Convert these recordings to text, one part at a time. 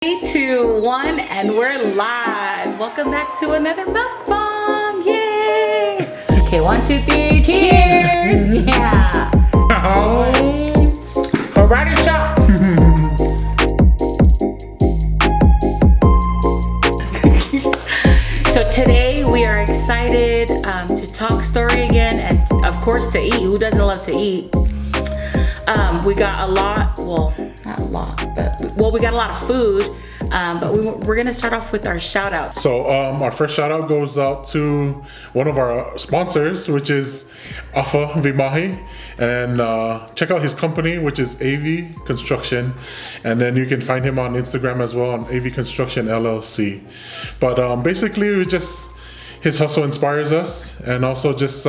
3, 2, 1, and we're live. Welcome back to another mukbang. Yay! Okay, 1, 2, 3, cheers! Yeah. Alrighty, shot. So today we are excited to talk story again, and of course to eat. Who doesn't love to eat? We got a lot, well, not a lot, but we got a lot of food, but we're gonna start off with our shout out. So our first shout out goes out to one of our sponsors, which is Afa Vimahi, and check out his company, which is AV Construction, and then you can find him on Instagram as well on AV Construction LLC. But basically, his hustle inspires us, and also just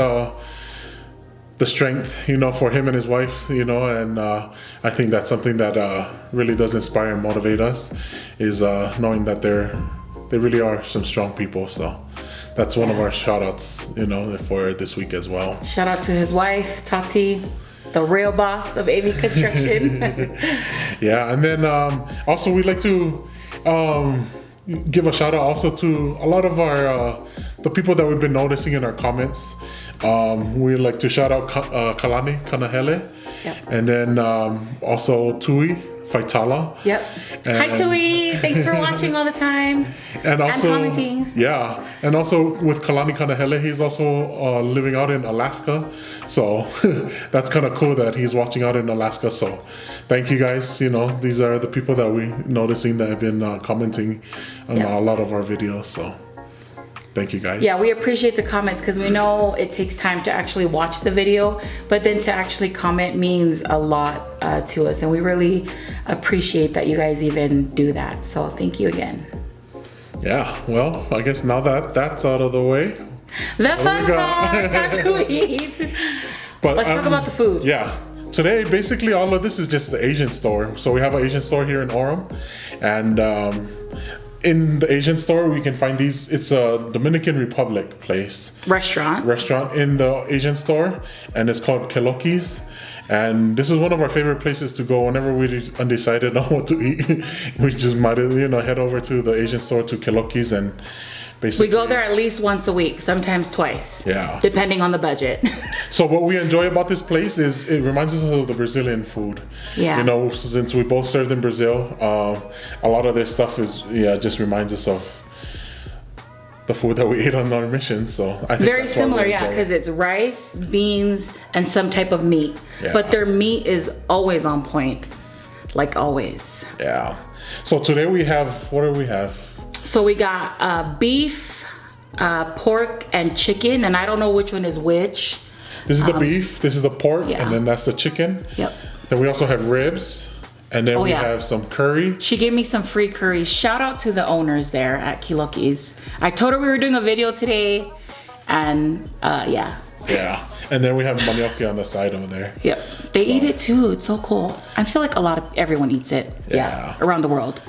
the strength, for him and his wife, and I think that's something that really does inspire and motivate us, is knowing that they really are some strong people. So that's one of our shout outs, for this week as well. Shout out to his wife, Tati, the real boss of AV Construction. Yeah, and then also we'd like to give a shout out also to a lot of our the people that we've been noticing in our comments. We'd like to shout out Kalani Kanahele, yep. And then also Tui Faitala. Yep. Hi Tui, thanks for watching all the time and commenting. Yeah, and also with Kalani Kanahele, he's also living out in Alaska, so that's kind of cool that he's watching out in Alaska. So thank you guys. These are the people that we noticing that have been commenting on a lot of our videos. So thank you guys. Yeah, we appreciate the comments because we know it takes time to actually watch the video, but then to actually comment means a lot to us, and we really appreciate that you guys even do that. So thank you again. Yeah, well, I guess now that that's out of the way, the fun part, time to eat. But let's talk about the food. Yeah. Today, basically, all of this is just the Asian store. So we have an Asian store here in Orem, and in the Asian store, we can find these. It's a Dominican Republic place. Restaurant in the Asian store, and it's called Kelokes. And this is one of our favorite places to go whenever we're undecided on what to eat. We just might, head over to the Asian store to Kelokes, and basically we go there at least once a week, sometimes twice. Yeah. Depending on the budget. So what we enjoy about this place is it reminds us of the Brazilian food. Yeah. Since we both served in Brazil, a lot of their stuff just reminds us of the food that we ate on our mission. So I think very similar, because it's rice, beans, and some type of meat. Yeah. But their meat is always on point, like always. Yeah. So today we have, what do we have? So we got beef, pork, and chicken, and I don't know which one is which. This is the beef, this is the pork, and then that's the chicken. Yep. Then we also have ribs, and then we have some curry. She gave me some free curry. Shout out to the owners there at Kelokes. I told her we were doing a video today, and yeah. Yeah, and then we have manioc on the side over there. Yep, they eat it too. It's so cool. I feel like everyone eats it. Yeah, around the world.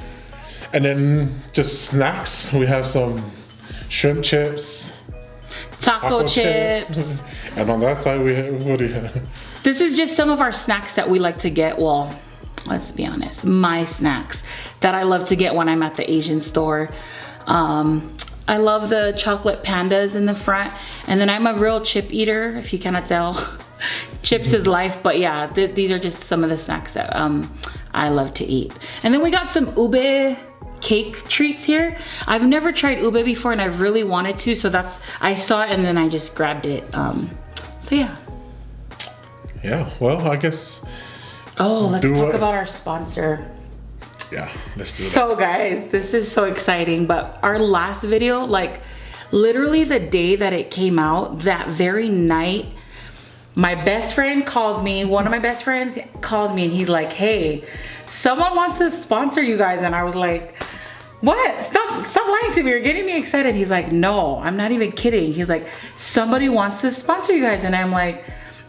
And then just snacks. We have some shrimp chips, taco chips. And on that side, what do you have? This is just some of our snacks that we like to get. Well, let's be honest, my snacks that I love to get when I'm at the Asian store. I love the chocolate pandas in the front. And then I'm a real chip eater, if you cannot tell. Chips is life, but yeah, these are just some of the snacks that I love to eat. And then we got some ube cake treats here. I've never tried ube before, and I've really wanted to, so I saw it and then I just grabbed it. So yeah. Yeah, well, I guess. Oh, let's talk about our sponsor. Yeah, let's do that. So guys, this is so exciting, but our last video, like literally the day that it came out, that very night, my best friend calls me, one of my best friends calls me, and he's like, hey, someone wants to sponsor you guys. And I was like, what? Stop lying to me. You're getting me excited. He's like, no, I'm not even kidding. He's like, somebody wants to sponsor you guys. And I'm like,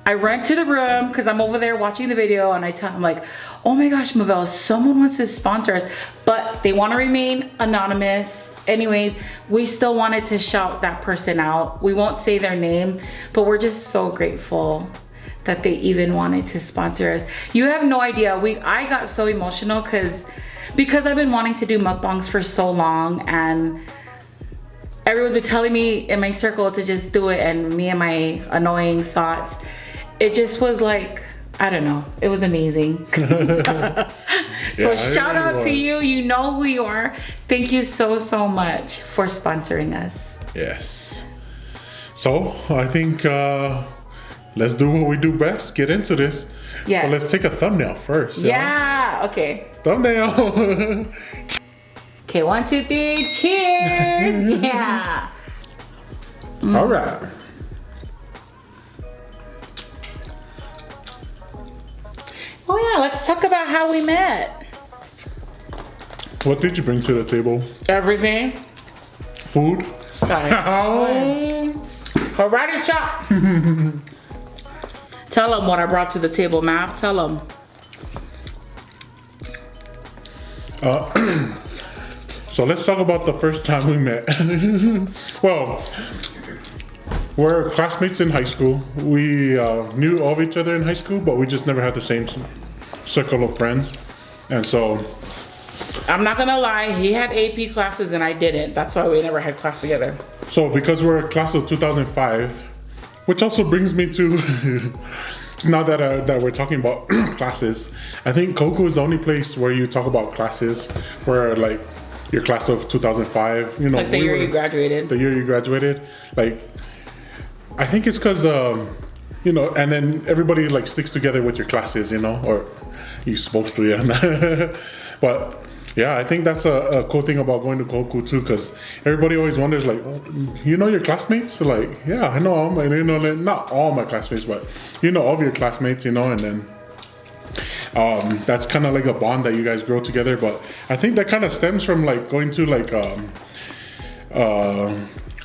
I run to the room because I'm over there watching the video, and I'm like, oh my gosh, Mabel, someone wants to sponsor us, but they want to remain anonymous. Anyways, we still wanted to shout that person out. We won't say their name, but we're just so grateful that they even wanted to sponsor us. You have no idea. I got so emotional because because I've been wanting to do mukbangs for so long, and everyone's been telling me in my circle to just do it, and me and my annoying thoughts, it just was like, I don't know, it was amazing. So shout out to you. You know who you are. Thank you so much for sponsoring us. Yes. So I think let's do what we do best. Get into this. Yes. But let's take a thumbnail first. Yeah. Okay. Thumbnail. Okay. 1, 2, 3. Cheers. Yeah. All right. Oh yeah. Let's talk about how we met. What did you bring to the table? Everything. Food. Karate chop. Tell them what I brought to the table, Mav. Tell them. So let's talk about the first time we met. Well, we're classmates in high school. We knew of each other in high school, but we just never had the same circle of friends. And so... I'm not gonna lie, he had AP classes and I didn't. That's why we never had class together. So because we're a class of 2005, which also brings me to, now that we're talking about classes, I think Koku is the only place where you talk about classes, where like your class of 2005, you know. Like the year you graduated. The year you graduated. Like, I think it's because, you know, and then everybody like sticks together with your classes, you know, or you're supposed to, yeah. But yeah, I think that's a cool thing about going to Koku too, because everybody always wonders like, oh, you know your classmates? Like, yeah, I know all my, you know, not all my classmates, but you know all of your classmates, you know, and then that's kind of like a bond that you guys grow together. But I think that kind of stems from like going to like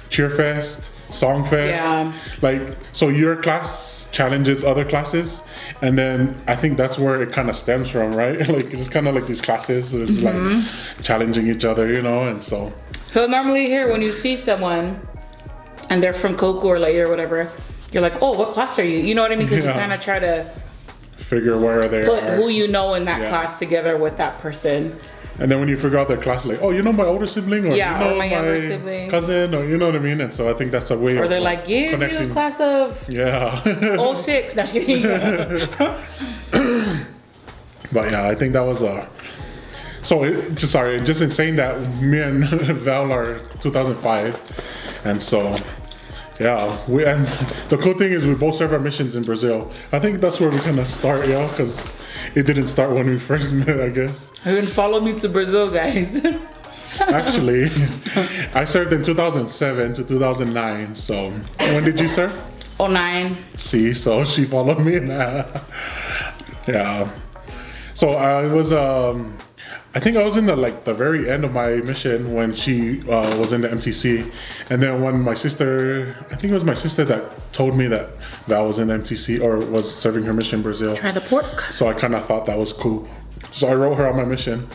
cheer fest, song fest. Yeah. Like, so your class challenges other classes. And then I think that's where it kind of stems from, right? Like, it's kind of like these classes, it's like challenging each other, you know, and so. So normally here, when you see someone and they're from Koku or like or whatever, you're like, oh, what class are you? You know what I mean? Because you kind of try to figure where they put who you know in that class together with that person. And then when you figure out their class, like, oh, you know my older sibling, or you know or my younger sibling, cousin, or you know what I mean. And so I think that's a way. Or they're like, you a class of 06. No, just kidding. But yeah, I think that was a. So just in saying that, me and Val are 2005, and so. Yeah, and the cool thing is we both serve our missions in Brazil. I think that's where we kind of start, yeah, because it didn't start when we first met, I guess. You can follow me to Brazil, guys. Actually, I served in 2007 to 2009. So when did you serve? 09. See, so she followed me now. Yeah. So I was I think I was in the very end of my mission when she was in the MTC, and then when my sister, I think it was my sister that told me that Val was in the MTC or was serving her mission in Brazil. Try the pork. So I kind of thought that was cool. So I wrote her on my mission,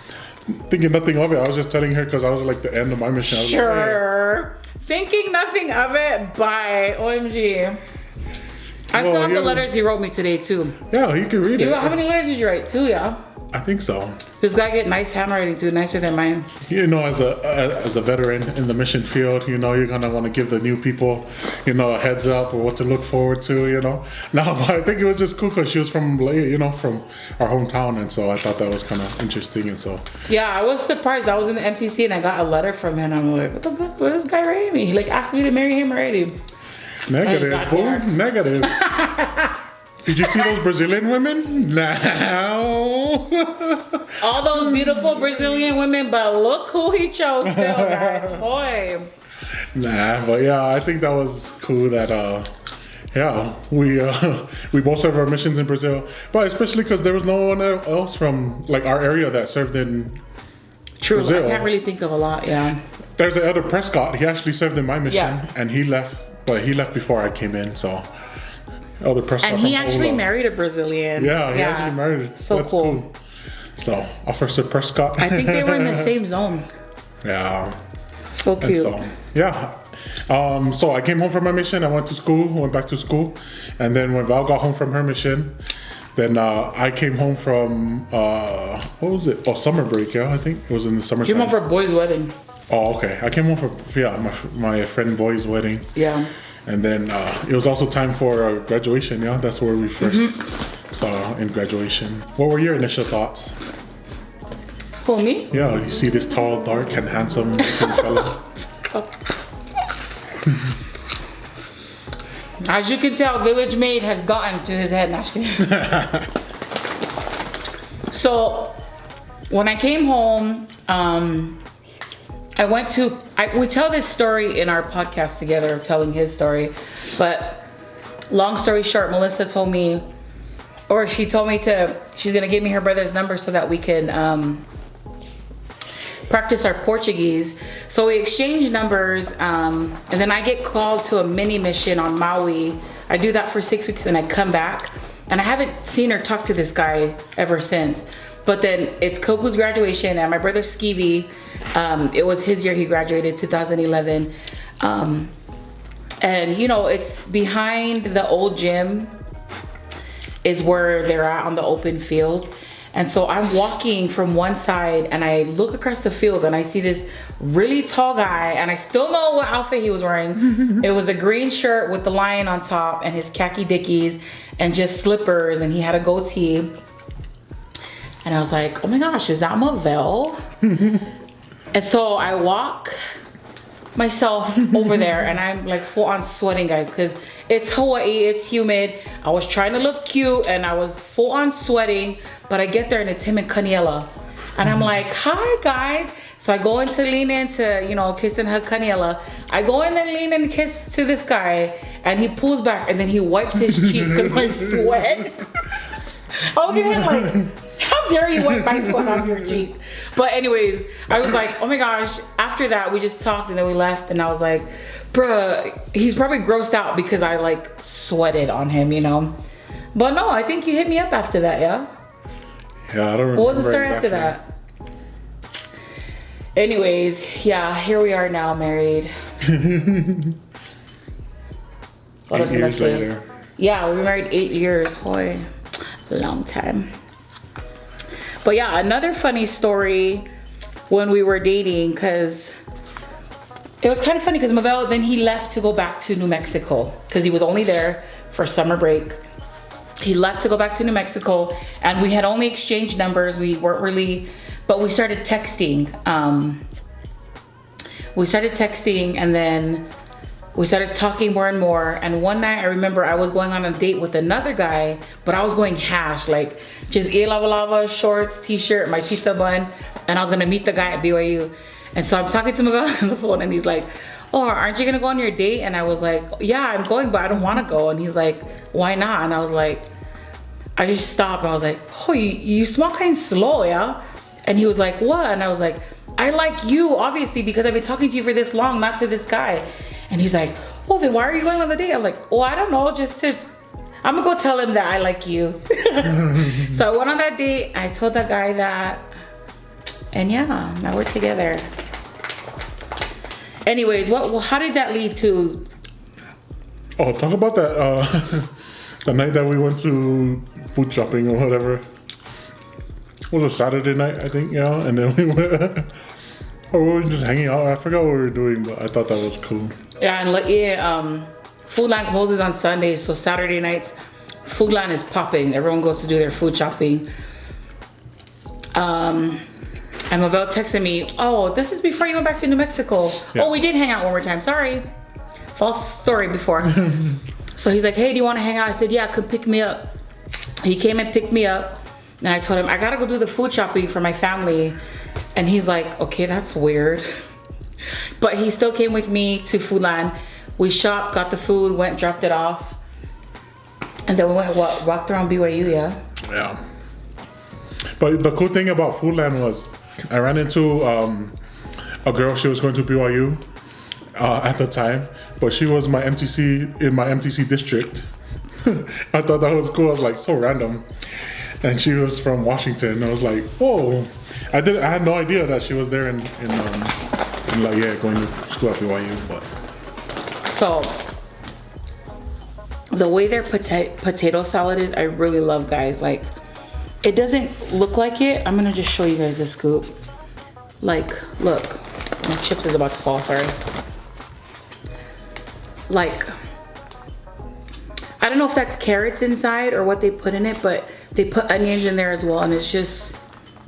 thinking nothing of it. I was just telling her because I was like the end of my mission. I was sure. Like, hey. Thinking nothing of it. Bye. OMG. I still have the letters you wrote me today too. Yeah, you can read it. How many letters did you write? 2, yeah? I think so. This guy get nice handwriting too, nicer than mine. You know, as a veteran in the mission field, you know, you're gonna want to give the new people, you know, a heads up or what to look forward to, you know. Now, I think it was just cool because she was from, you know, from our hometown, and so I thought that was kind of interesting, and so. Yeah, I was surprised. I was in the MTC and I got a letter from him. I'm like, what the fuck? What is this guy writing me? He like asked me to marry him already. Negative, boom, negative. Did you see those Brazilian women? No. All those beautiful Brazilian women, but look who he chose still, guys. Boy. Nah, but yeah, I think that was cool that, yeah, we both served our missions in Brazil, but especially because there was no one else from like our area that served in Brazil. I can't really think of a lot, yeah. There's the other Prescott, he actually served in my mission, and he left, but he left before I came in, so. Elder Prescott. And he actually married a Brazilian. Yeah, he actually married. So that's cool. So, Officer Prescott. I think they were in the same zone. Yeah. So cute. So, yeah. So I came home from my mission. I went back to school. And then when Val got home from her mission, Then I came home from what was it? Oh, summer break. Yeah, I think it was in the summertime. Came home for a boy's wedding. Oh, okay. I came home for my friend boy's wedding. Yeah. And then it was also time for graduation. Yeah, that's where we first saw in graduation. What were your initial thoughts? For me? Yeah, you see this tall, dark, and handsome fella. As you can tell, Village Maid has gotten to his head. So, when I came home, we tell this story in our podcast together, telling his story. But long story short, Melissa told me, or she told me she's gonna give me her brother's number so that we can practice our Portuguese. So we exchange numbers, and then I get called to a mini mission on Maui. I do that for 6 weeks and I come back, and I haven't seen or talked to this guy ever since. But then it's Koku's graduation and my brother Skeevy, it was his year, he graduated 2011. And you know, it's behind the old gym is where they're at on the open field. And so I'm walking from one side and I look across the field and I see this really tall guy, and I still know what outfit he was wearing. It was a green shirt with the lion on top and his khaki dickies and just slippers, and he had a goatee. And I was like, oh my gosh, is that Mavel? And so I walk myself over there and I'm like full on sweating, guys, because it's Hawaii, it's humid. I was trying to look cute and I was full on sweating, but I get there and it's him and Kaniela. And I'm like, hi guys. So I go in to lean into, you know, kiss and hug Kaniela. I go in and lean and kiss to this guy, and he pulls back and then he wipes his cheek because my sweat. I was getting like, how dare you wipe my sweat off your cheek? But anyways, I was like, oh my gosh. After that, we just talked and then we left, and I was like, bruh, he's probably grossed out because I like sweated on him, you know? But no, I think you hit me up after that, yeah? Yeah, I don't remember. What was the story exactly. after that? Anyways, yeah, here we are now, married. What 8 years later. Yeah, we were married 8 years. Boy, long time. But yeah, another funny story when we were dating, because it was kind of funny because Mavel, then he left to go back to New Mexico because he was only there for summer break. He left to go back to New Mexico, and we had only exchanged numbers. We weren't really, but we started texting. And then we started talking more and more. And one night I remember I was going on a date with another guy, but I was going hash, like just lava lava, shorts, t-shirt, my pizza bun. And I was gonna meet the guy at BYU. And so I'm talking to him on the phone, and he's like, oh, aren't you gonna go on your date? And I was like, yeah, I'm going, but I don't wanna go. And he's like, why not? And I was like, I just stopped. And I was like, oh, you smell kind of slow, yeah? And he was like, what? And I was like, I like you, obviously, because I've been talking to you for this long, not to this guy. And he's like, well, then why are you going on the date? I'm like, oh, I don't know, I'm gonna go tell him that I like you. So I went on that date. I told that guy that, and yeah, now we're together. Anyways, how did that lead to? Oh, talk about that, the night that we went to food shopping or whatever. It was a Saturday night, I think, yeah. And then we went, or we were just hanging out. I forgot what we were doing, but I thought that was cool. Yeah, and Food Line closes on Sundays, so Saturday nights, Food Line is popping. Everyone goes to do their food shopping. And Mavel texted me, oh, this is before you went back to New Mexico. Yeah. Oh, we did hang out one more time, sorry. False story before. So he's like, hey, do you want to hang out? I said, yeah, come pick me up. He came and picked me up. And I told him, I gotta go do the food shopping for my family. And he's like, okay, that's weird. But he still came with me to Food Line. We shopped, got the food, went, dropped it off. And then we went, walked around BYU, yeah? Yeah. But the cool thing about Food Line was, I ran into a girl, she was going to BYU at the time. But she was in my MTC district. I thought that was cool. I was like, so random. And she was from Washington. I was like, whoa. I had no idea that she was there in going to school at BYU. But so the way their potato salad is, I really love, guys. Like, it doesn't look like it. I'm gonna just show you guys the scoop. Like, look, my chips is about to fall, sorry. Like, I don't know if that's carrots inside or what they put in it, but they put onions in there as well, and it's just,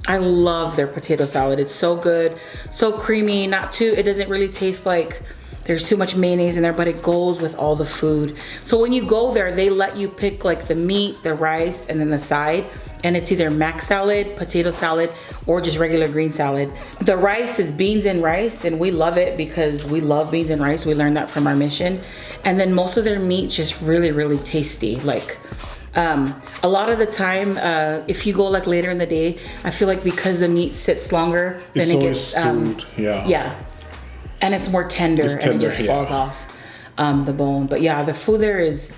I love their potato salad. It's so good, so creamy, not too, it doesn't really taste like there's too much mayonnaise in there, but it goes with all the food. So when you go there, they let you pick like the meat, the rice, and then the side, and it's either mac salad, potato salad, or just regular green salad. The rice is beans and rice, and we love it because we love beans and rice. We learned that from our mission. And then most of their meat just really, really tasty. Like, a lot of the time, if you go like later in the day, I feel like because the meat sits longer, then it gets stewed. Yeah. And it's more tender, and it just falls off the bone. But yeah, the food there is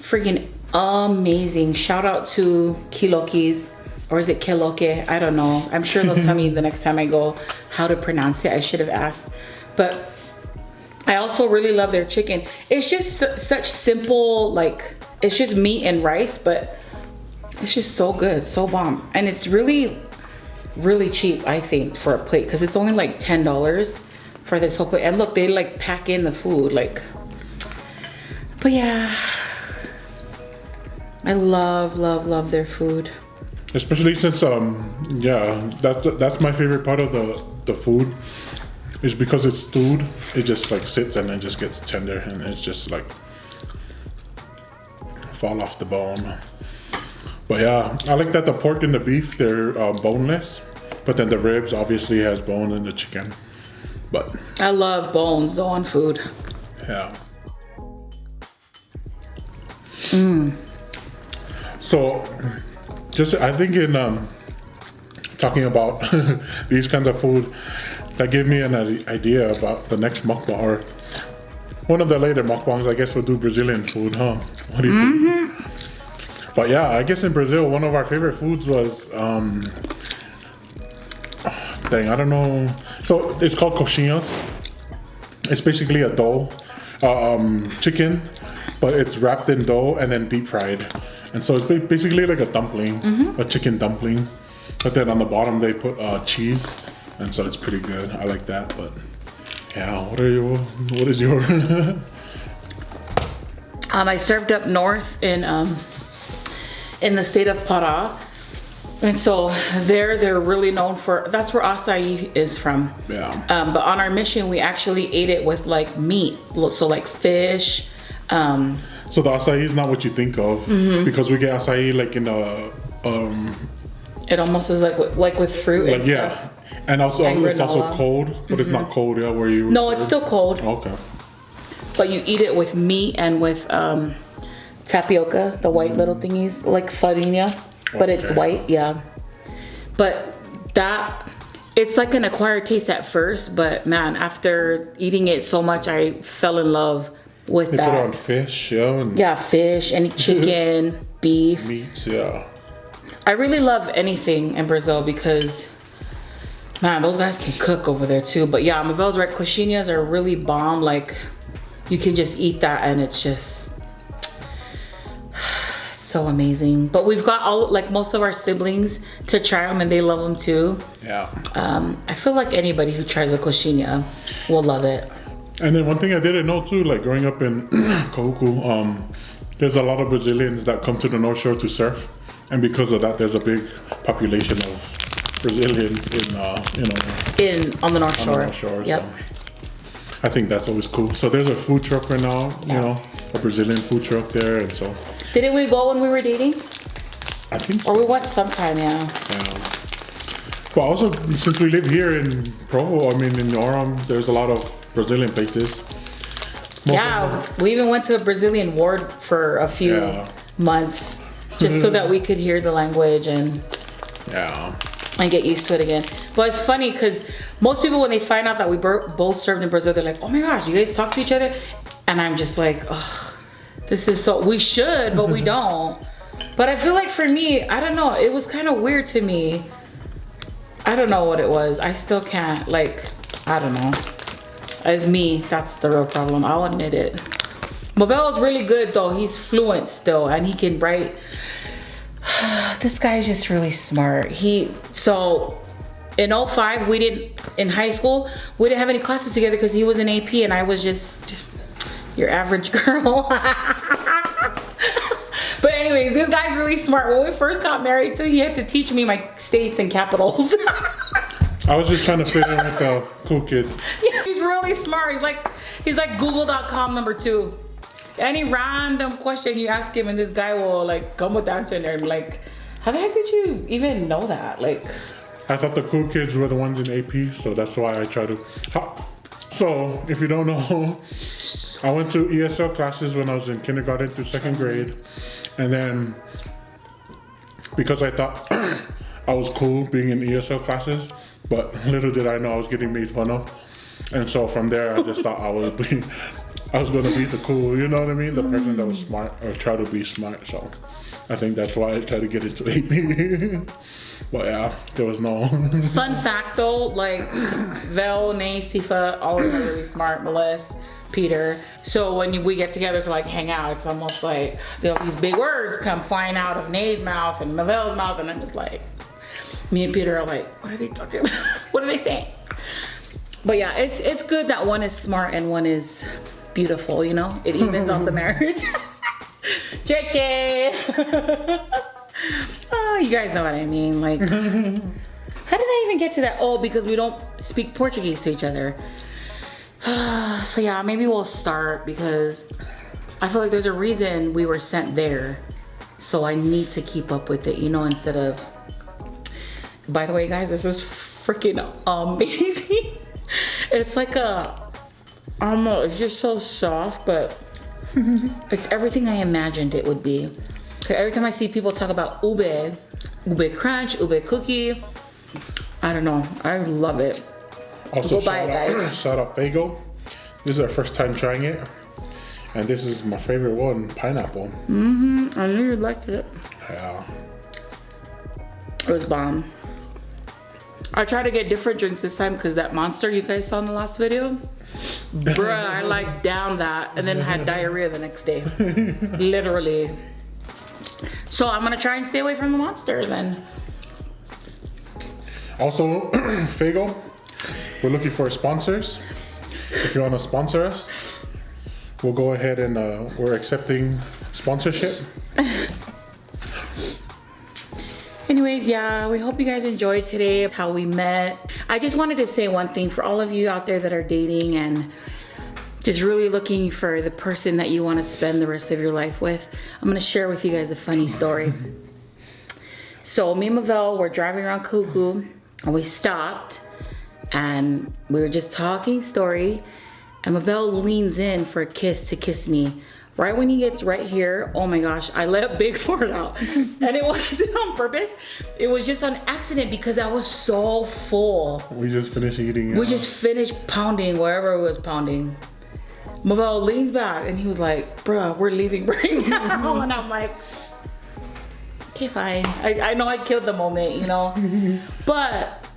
freaking amazing. Shout out to Kelokes, or is it Kelokes? I don't know. I'm sure they'll tell me the next time I go how to pronounce it. I should have asked. But I also really love their chicken. It's just such simple, like, it's just meat and rice, but it's just so good, so bomb. And it's really, really cheap, I think, for a plate, because it's only like $10 for this whole plate. And look, they like pack in the food, like, but yeah, I love, love, love their food. Especially since, yeah, that's my favorite part of the food, is because it's stewed. It just like sits and it just gets tender, and it's just like fall off the bone. But yeah, I like that the pork and the beef, they're boneless, but then the ribs obviously has bone in the chicken. But I love bones though on food. Yeah. So, just I think in talking about these kinds of food, that gave me an idea about the next mukbang, or one of the later mukbangs. I guess we'll do Brazilian food, huh? What do you think? But yeah, I guess in Brazil, one of our favorite foods was dang, I don't know. So it's called coxinhas. It's basically a dough, chicken, but it's wrapped in dough and then deep fried. And so it's basically like a dumpling, a chicken dumpling. But then on the bottom they put cheese, and so it's pretty good. I like that. But yeah, what is your? I served up north in the state of Pará. And so they're really known for, that's where acai is from. Yeah. But on our mission, we actually ate it with like meat, so like fish. So the acai is not what you think of, because we get acai like in a. It almost is like with fruit and stuff. Yeah, and also it's also cold, but it's not cold. Yeah, where you. No, it's still cold. Okay. But you eat it with meat and with tapioca, the white little thingies, like farinha. But it's white, yeah. But that, it's like an acquired taste at first, but man, after eating it so much, I fell in love with that. They put it on fish, yeah. Yeah, fish, any chicken, beef. Meats, yeah. I really love anything in Brazil because, man, those guys can cook over there too. But yeah, Mabel's right, coxinhas are really bomb. Like, you can just eat that and it's just so amazing. But we've got most of our siblings to try them, and they love them too. Yeah. I feel like anybody who tries a coxinha will love it. And then one thing I didn't know too, like growing up in Kahuku, there's a lot of Brazilians that come to the North Shore to surf, and because of that, there's a big population of Brazilians on the North Shore. On the North Shore. Yep. So I think that's always cool. So there's a food truck right now, a Brazilian food truck there, and so. Didn't we go when we were dating? I think so. Or we went sometime, yeah. But also, since we live here in Provo, in Orem, there's a lot of Brazilian places. We even went to a Brazilian ward for a few months, just so that we could hear the language and get used to it again. But it's funny because most people, when they find out that we both served in Brazil, they're like, oh my gosh, you guys talk to each other? And I'm just like, ugh. This is so, we should, but we don't. But I feel like for me, I don't know, it was kind of weird to me. I don't know what it was. I still can't, like, I don't know. As me, that's the real problem. I'll admit it. Mabel is really good though. He's fluent still and he can write. This guy's just really smart. So in 05, in high school, we didn't have any classes together because he was in AP and I was just your average girl. But anyways, this guy's really smart. When we first got married too, he had to teach me my states and capitals. I was just trying to fit in with the cool kid. Yeah, he's really smart. He's like Google.com #2. Any random question you ask him and this guy will like come with the answer in there. I'm like, how the heck did you even know that? Like, I thought the cool kids were the ones in AP, so that's why I try to. So if you don't know, I went to ESL classes when I was in kindergarten through 2nd grade. And then because I thought I was cool being in ESL classes, but little did I know I was getting made fun of. And so from there, I just thought I was gonna be the cool, you know what I mean? The person that was smart or try to be smart. So I think that's why I tried to get into AP. But yeah, there was no. Fun fact though, like Vel, Nay, Sifa, all of them are really smart. Melissa, Peter. So when we get together to like hang out, it's almost like these big words come flying out of Nay's mouth and Mavel's mouth, and I'm just like, me and Peter are like, what are they talking about? What are they saying? But yeah, it's good that one is smart and one is beautiful, you know? It evens out the marriage. JK! Oh, you guys know what I mean. Like, how did I even get to that? Oh, because we don't speak Portuguese to each other. So yeah, maybe we'll start because I feel like there's a reason we were sent there. So I need to keep up with it, you know, instead of... By the way, guys, this is freaking amazing. It's like I don't know, it's just so soft, but it's everything I imagined it would be. Every time I see people talk about ube crunch, ube cookie, I don't know, I love it. Also, go buy it, guys. Shout out Fago. This is our first time trying it. And this is my favorite one, pineapple. I knew you'd like it. Yeah. It was bomb. I tried to get different drinks this time because that Monster you guys saw in the last video, bruh, I like downed that and then had diarrhea the next day. Literally. So I'm gonna try and stay away from the Monsters and... Also, Fago, we're looking for sponsors. If you want to sponsor us, we'll go ahead and we're accepting sponsorship. Anyways, yeah, we hope you guys enjoyed today, how we met. I just wanted to say one thing for all of you out there that are dating and just really looking for the person that you want to spend the rest of your life with. I'm going to share with you guys a funny story. So me and Mavel were driving around Kuku and we stopped and we were just talking story and Mavel leans in for a kiss to kiss me. Right when he gets right here, oh my gosh, I let Big fart out. And it wasn't on purpose. It was just on accident because I was so full. We just finished eating. We just finished pounding wherever it was pounding. Mavel leans back and he was like, bruh, we're leaving right now. And I'm like, okay, fine. I know I killed the moment, you know? But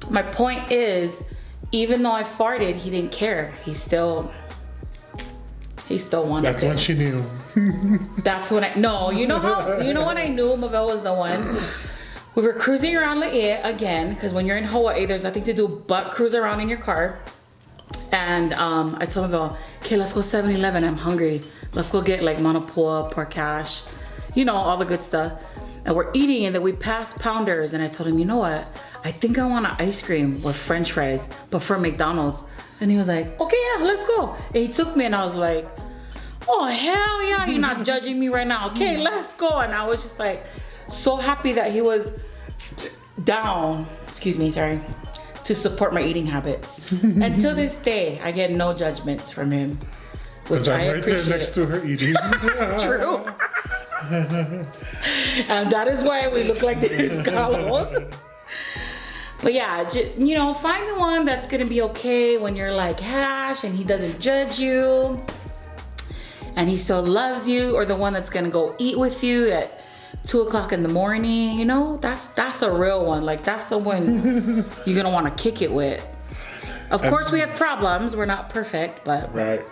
my point is, even though I farted, he didn't care. He still wanted That's when she knew. That's when you know when I knew Mavel was the one? We were cruising around Laie again, because when you're in Hawaii, there's nothing to do but cruise around in your car. And I told Mavel, okay, let's go 7-Eleven, I'm hungry. Let's go get like manapua, pork hash, you know, all the good stuff. And we're eating and then we passed Pounders and I told him, you know what? I think I want an ice cream with french fries, but from McDonald's. And he was like, okay, yeah, let's go. And he took me and I was like, oh, hell yeah, you're not judging me right now. Okay, let's go. And I was just like, so happy that he was down, to support my eating habits. And to this day, I get no judgments from him, which I right appreciate. there next to her eating. True. And that is why we look like this, Carlos. But yeah, just, you know, find the one that's gonna be okay when you're like hash and he doesn't judge you and he still loves you, or the one that's gonna go eat with you at 2 o'clock in the morning, you know, that's a real one. Like that's the one you're gonna wanna kick it with. Of course we have problems, we're not perfect, but. Right.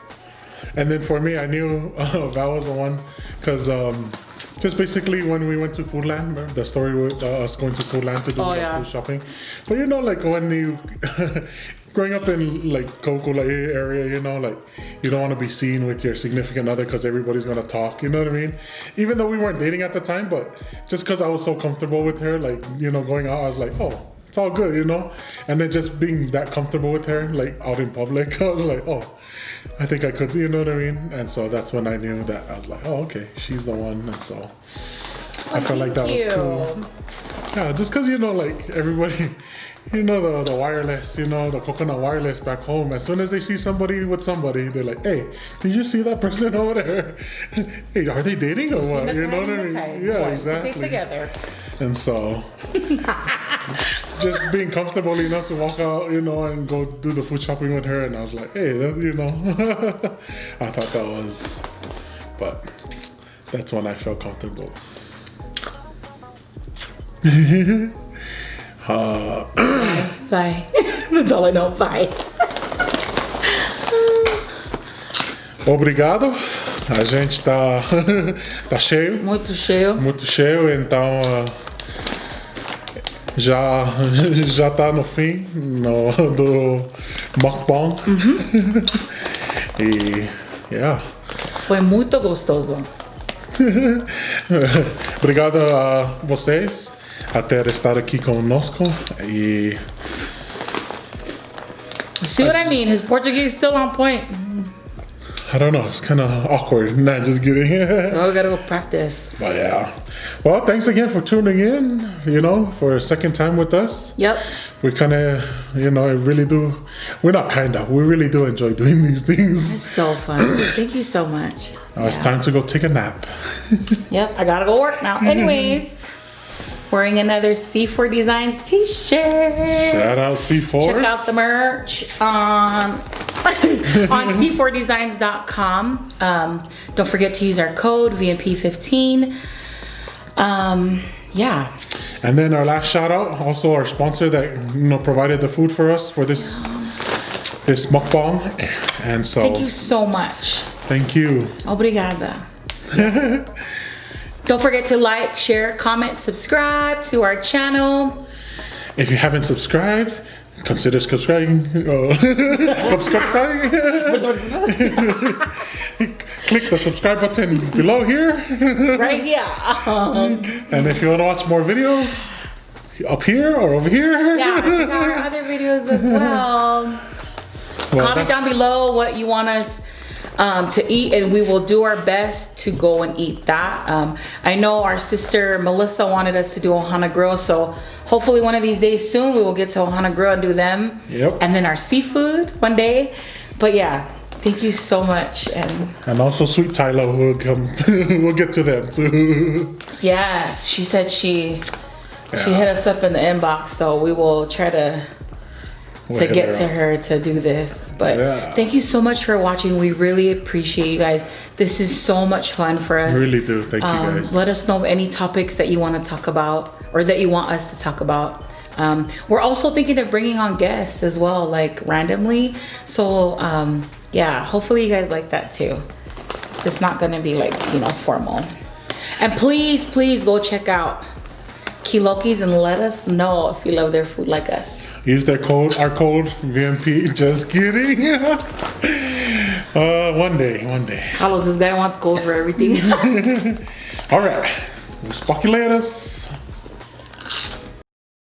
And then for me, I knew Val was the one because just basically when we went to Foodland, remember the story with us going to Foodland to do food shopping. But you know, like when you growing up in like Coca-Cola area, you know, like you don't want to be seen with your significant other because everybody's gonna talk. You know what I mean? Even though we weren't dating at the time, but just because I was so comfortable with her, like you know, going out, I was like, oh, it's all good, you know. And then just being that comfortable with her, like out in public, I was like, oh, I think I could, you know what I mean? And so that's when I knew that I was like, oh, okay, she's the one. And so I felt like that was cool. Yeah, just because, you know, like everybody, you know, the wireless, you know, the coconut wireless back home, as soon as they see somebody with somebody, they're like, hey, did you see that person over there? Hey, are they dating or what? You know what I mean? Yeah, exactly. They together. And so just being comfortable enough to walk out, you know, and go do the food shopping with her. And I was like, hey, that, you know, I thought that was, but that's when I felt comfortable. Bye. That's all I know. Bye. Obrigado. A gente tá cheio. Muito cheio. Muito cheio, então já tá no fim do Mukbang. E yeah. Foi muito gostoso. Obrigado a vocês a ter estado aqui conosco e See what I mean? His Portuguese is still on point. I don't know, it's kind of awkward. Nah, just kidding. Oh, we gotta go practice. But yeah. Well, thanks again for tuning in, you know, for a second time with us. Yep. We kind of, you know, we really do enjoy doing these things. It's so fun. Thank you so much. Now it's time to go take a nap. Yep, I gotta go work now. Anyways, wearing another C4 Designs t-shirt. Shout out C4. Check out the merch on c4designs.com. Don't forget to use our code VMP15. Yeah. And then our last shout out, also our sponsor that, you know, provided the food for us for this mukbang. And so thank you so much. Thank you. Obrigada. Don't forget to like, share, comment, subscribe to our channel. If you haven't subscribed, consider subscribing. Subscribing. Click the subscribe button below here. Right here. And if you want to watch more videos, up here or over here. Yeah, check out our other videos as well. Comment down below what you want us to eat, and we will do our best to go and eat that. I know our sister Melissa wanted us to do Ohana Grill, so hopefully one of these days soon we will get to Ohana Grill and do them. Yep. And then our seafood one day. But yeah, thank you so much. And also Sweet Tyler will come. We'll get to them too. Yes, she said she hit us up in the inbox, so we will try to get to her to do this. But thank you so much for watching. We really appreciate you guys. This is so much fun for us. Really do. Thank you guys. Let us know of any topics that you want to talk about or that you want us to talk about. We're also thinking of bringing on guests as well, like randomly. So yeah, hopefully you guys like that too. So it's not gonna be like, you know, formal. And please go check out Kelokes and let us know if you love their food like us. Use our code VMP. Just kidding. One day. Carlos, this guy wants gold for everything. All right. Speculators.